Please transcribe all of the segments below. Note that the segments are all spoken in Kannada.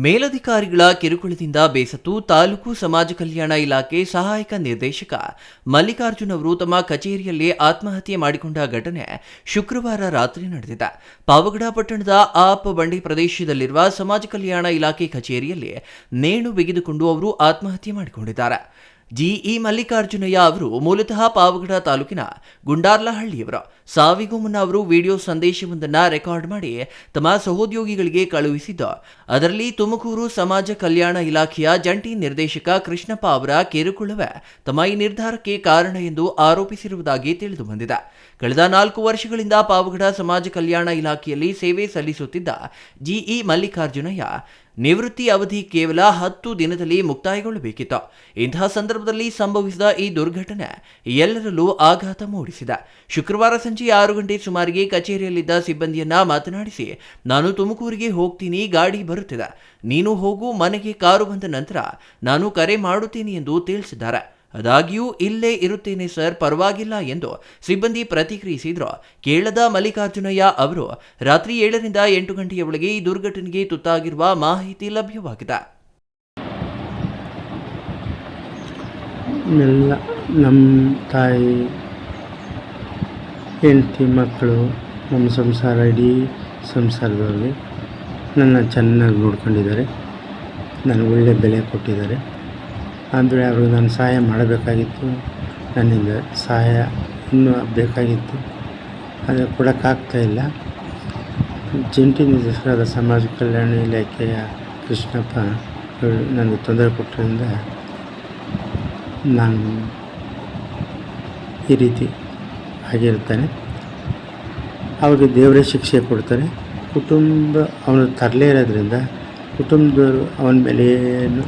ಮೇಲಧಿಕಾರಿಗಳ ಕಿರುಕುಳದಿಂದ ಬೇಸತ್ತು ತಾಲೂಕು ಸಮಾಜ ಕಲ್ಯಾಣ ಇಲಾಖೆ ಸಹಾಯಕ ನಿರ್ದೇಶಕ ಮಲ್ಲಿಕಾರ್ಜುನ್ ಅವರು ತಮ್ಮ ಕಚೇರಿಯಲ್ಲಿ ಆತ್ಮಹತ್ಯೆ ಮಾಡಿಕೊಂಡ ಘಟನೆ ಶುಕ್ರವಾರ ರಾತ್ರಿ ನಡೆದಿದೆ. ಪಾವಗಡ ಪಟ್ಟಣದ ಆಪ್ ಬಂಡಿ ಪ್ರದೇಶದಲ್ಲಿರುವ ಸಮಾಜ ಕಲ್ಯಾಣ ಇಲಾಖೆ ಕಚೇರಿಯಲ್ಲಿ ನೇಣು ಬಿಗಿದುಕೊಂಡು ಅವರು ಆತ್ಮಹತ್ಯೆ ಮಾಡಿಕೊಂಡಿದ್ದಾರೆ. ಜಿಇ ಮಲ್ಲಿಕಾರ್ಜುನಯ್ಯ ಅವರು ಮೂಲತಃ ಪಾವಗಡ ತಾಲೂಕಿನ ಗುಂಡಾರ್ಲಹಳ್ಳಿಯವರು. ಸಾವಿಗೂ ಮುನ್ನ ಅವರು ವಿಡಿಯೋ ಸಂದೇಶವೊಂದನ್ನು ರೆಕಾರ್ಡ್ ಮಾಡಿ ತಮ್ಮ ಸಹೋದ್ಯೋಗಿಗಳಿಗೆ ಕಳುಹಿಸಿದ್ದು, ಅದರಲ್ಲಿ ತುಮಕೂರು ಸಮಾಜ ಕಲ್ಯಾಣ ಇಲಾಖೆಯ ಜಂಟಿ ನಿರ್ದೇಶಕ ಕೃಷ್ಣಪ್ಪ ಅವರ ಕಿರುಕುಳವೇ ತಮ್ಮ ಈ ನಿರ್ಧಾರಕ್ಕೆ ಕಾರಣ ಎಂದು ಆರೋಪಿಸಿರುವುದಾಗಿ ತಿಳಿದು ಬಂದಿದೆ. ಕಳೆದ 4 ವರ್ಷಗಳಿಂದ ಪಾವಗಡ ಸಮಾಜ ಕಲ್ಯಾಣ ಇಲಾಖೆಯಲ್ಲಿ ಸೇವೆ ಸಲ್ಲಿಸುತ್ತಿದ್ದ ಜಿಇ ಮಲ್ಲಿಕಾರ್ಜುನಯ್ಯ ನಿವೃತ್ತಿ ಅವಧಿ ಕೇವಲ 10 ದಿನದಲ್ಲಿ ಮುಕ್ತಾಯಗೊಳ್ಳಬೇಕಿತ್ತು. ಇಂತಹ ಸಂದರ್ಭದಲ್ಲಿ ಸಂಭವಿಸಿದ ಈ ದುರ್ಘಟನೆ ಎಲ್ಲರಲ್ಲೂ ಆಘಾತ ಮೂಡಿಸಿದೆ. ಶುಕ್ರವಾರ ಸಂಜೆ 6 ಗಂಟೆ ಸುಮಾರಿಗೆ ಕಚೇರಿಯಲ್ಲಿದ್ದ ಸಿಬ್ಬಂದಿಯನ್ನ ಮಾತನಾಡಿಸಿ, ನಾನು ತುಮಕೂರಿಗೆ ಹೋಗ್ತೀನಿ, ಗಾಡಿ ಬರುತ್ತಿದೆ, ನೀನು ಹೋಗು, ಮನೆಗೆ ಕಾರು ಬಂದ ನಂತರ ನಾನು ಕರೆ ಮಾಡುತ್ತೀನಿ ಎಂದು ತಿಳಿಸಿದ್ದಾರೆ. ಆದಾಗ್ಯೂ ಇಲ್ಲೇ ಇರುತ್ತೇನೆ ಸರ್, ಪರವಾಗಿಲ್ಲ ಎಂದು ಸಿಬ್ಬಂದಿ ಪ್ರತಿಕ್ರಿಯಿಸಿದ್ರು. ಕೇಳದ ಮಲ್ಲಿಕಾರ್ಜುನಯ್ಯ ಅವರು ರಾತ್ರಿ 7 ರಿಂದ 8 ಗಂಟೆಯ ಒಳಗೆ ಈ ದುರ್ಘಟನೆಗೆ ತುತ್ತಾಗಿರುವ ಮಾಹಿತಿ ಲಭ್ಯವಾಗಿದೆ. ನಮ್ಮ ತಾಯಿ, ಹೆಂಡತಿ, ಮಕ್ಕಳು, ನಮ್ಮ ಸಂಸಾರ, ಇಡೀ ಸಂಸಾರದವ್ರಿಗೆ ನನ್ನ ಚೆನ್ನಾಗಿ ನೋಡ್ಕೊಂಡಿದ್ದಾರೆ. ನನಗೆ ಒಳ್ಳೆ ಬೆಲೆ ಕೊಟ್ಟಿದ್ದಾರೆ. ಆದರೆ ಅವ್ರಿಗೆ ನಾನು ಸಹಾಯ ಮಾಡಬೇಕಾಗಿತ್ತು. ನನ್ನಿಂದ ಸಹಾಯ ಇನ್ನೂ ಬೇಕಾಗಿತ್ತು, ಆದರೆ ಕೊಡೋಕ್ಕಾಗ್ತಾಯಿಲ್ಲ. ಜಂಟಿ ನಿರ್ದೇಶಕರಾದ ಸಮಾಜ ಕಲ್ಯಾಣ ಇಲಾಖೆಯ ಕೃಷ್ಣಪ್ಪ ನನಗೆ ತೊಂದರೆ ಕೊಟ್ಟರಿಂದ ನಾನು ಈ ರೀತಿ ಆಗಿರ್ತಾನೆ. ಅವ್ರಿಗೆ ದೇವರೇ ಶಿಕ್ಷೆ ಕೊಡ್ತಾರೆ. ಕುಟುಂಬ ಅವನು ತರಲೇ ಇರೋದ್ರಿಂದ ಕುಟುಂಬದವರು ಅವನ ಮೇಲೆ ಏನು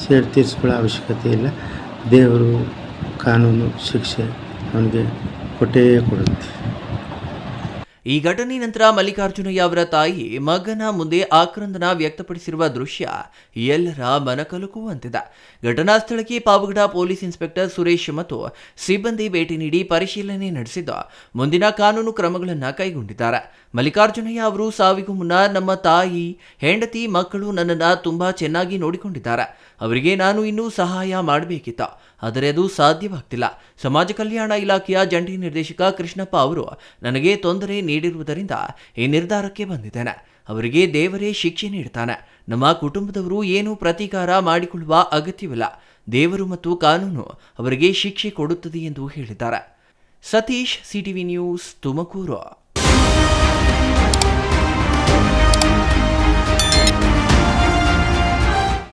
ಸೇರಿ ತೀರಿಸ್ಕೊಳ್ಳೋ ಅವಶ್ಯಕತೆ ಇಲ್ಲ. ದೇವರು ಕಾನೂನು ಶಿಕ್ಷೆ ಅವನಿಗೆ ಕೊಟ್ಟೇ ಕೊಡುತ್ತೆ. ಈ ಘಟನೆ ನಂತರ ಮಲ್ಲಿಕಾರ್ಜುನಯ್ಯ ಅವರ ತಾಯಿ ಮಗನ ಮುಂದೆ ಆಕ್ರಂದನ ವ್ಯಕ್ತಪಡಿಸಿರುವ ದೃಶ್ಯ ಎಲ್ಲರ ಮನಕಲುಕುವಂತಿದೆ. ಘಟನಾ ಸ್ಥಳಕ್ಕೆ ಪಾವಗಡ ಪೊಲೀಸ್ ಇನ್ಸ್ಪೆಕ್ಟರ್ ಸುರೇಶ್ ಮತ್ತು ಸಿಬ್ಬಂದಿ ಭೇಟಿ ನೀಡಿ ಪರಿಶೀಲನೆ ನಡೆಸಿದ್ದು, ಮುಂದಿನ ಕಾನೂನು ಕ್ರಮಗಳನ್ನು ಕೈಗೊಂಡಿದ್ದಾರೆ. ಮಲ್ಲಿಕಾರ್ಜುನಯ್ಯ ಅವರು ಸಾವಿಗೂ ಮುನ್ನ ನಮ್ಮ ತಾಯಿ, ಹೆಂಡತಿ, ಮಕ್ಕಳು ನನ್ನನ್ನು ತುಂಬಾ ಚೆನ್ನಾಗಿ ನೋಡಿಕೊಂಡಿದ್ದಾರೆ. ಅವರಿಗೆ ನಾನು ಇನ್ನೂ ಸಹಾಯ ಮಾಡಬೇಕಿತ್ತು, ಆದರೆ ಅದು ಸಾಧ್ಯವಾಗ್ತಿಲ್ಲ. ಸಮಾಜ ಕಲ್ಯಾಣ ಇಲಾಖೆಯ ಜಂಟಿ ನಿರ್ದೇಶಕ ಕೃಷ್ಣಪ್ಪ ಅವರು ನನಗೆ ತೊಂದರೆ ನೀಡಿರುವುದರಿಂದ ಈ ನಿರ್ಧಾರಕ್ಕೆ ಬಂದಿದ್ದೇನೆ. ಅವರಿಗೆ ದೇವರೇ ಶಿಕ್ಷೆ ನೀಡುತ್ತಾನೆ. ನಮ್ಮ ಕುಟುಂಬದವರು ಏನೂ ಪ್ರತೀಕಾರ ಮಾಡಿಕೊಳ್ಳುವ ಅಗತ್ಯವಿಲ್ಲ. ದೇವರು ಮತ್ತು ಕಾನೂನು ಅವರಿಗೆ ಶಿಕ್ಷೆ ಕೊಡುತ್ತದೆ ಎಂದು ಹೇಳಿದ್ದಾರೆ. Satish, CTV news, Tumakuru.